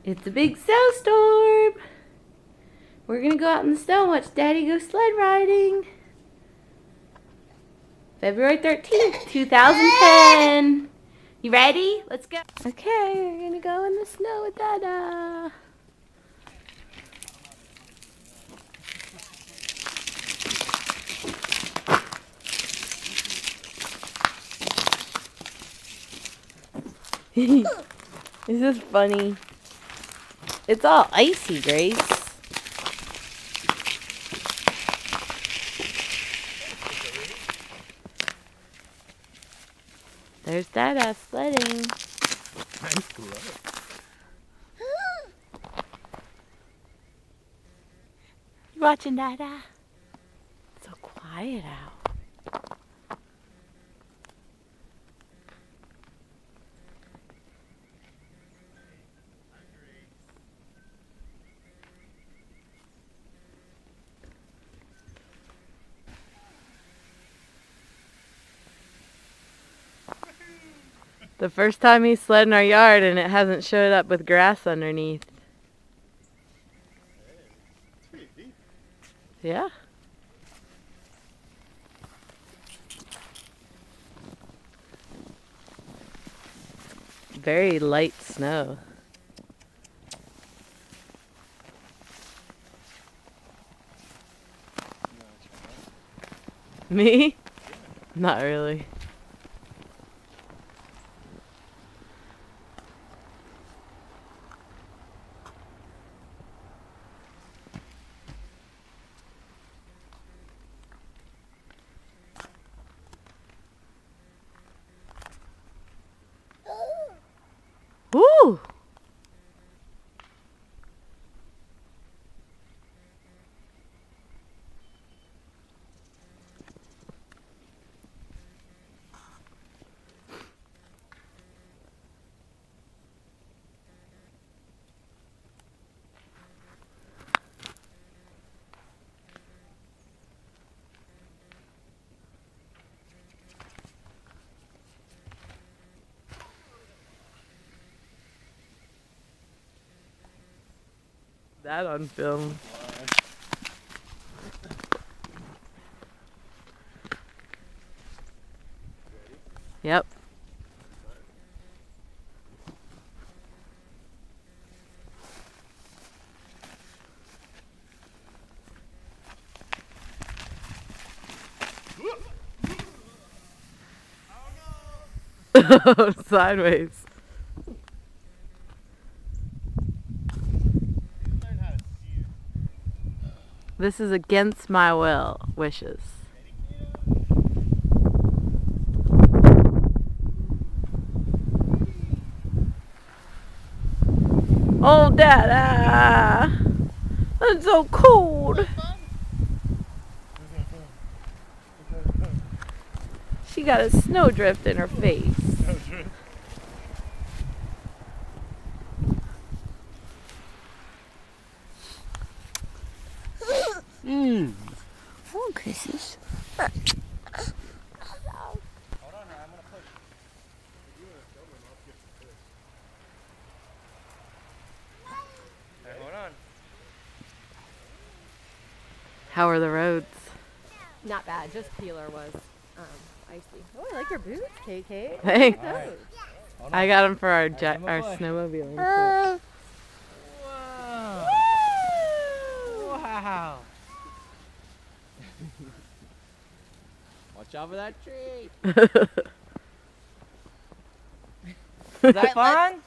It's a big snowstorm. We're gonna go out in the snow and watch Daddy go sled riding. February 13th, 2010. You ready? Let's go. Okay, we're gonna go in the snow with Dada. This is funny. It's all icy, Grace. There's Dada sledding. Nice glove. You watching Dada? It's so quiet out. The first time he slid in our yard and it hasn't showed up with grass underneath. It's pretty deep. Yeah. Very light snow. Me? Not really. Woo! That on film. Yep. Sideways. This is against my wishes. Oh, Dada! It's so cold. She got a snowdrift in her face. Oh, kisses. Hold on, I'm gonna push. Hey, hold on. How are the roads? Not bad, just Peeler was icy. Oh, I like your boots, KK. Thanks. Right. I got them for our Give 'em a our push. snowmobiling. Wow. Wow. Watch out for that tree. Is Is that fun?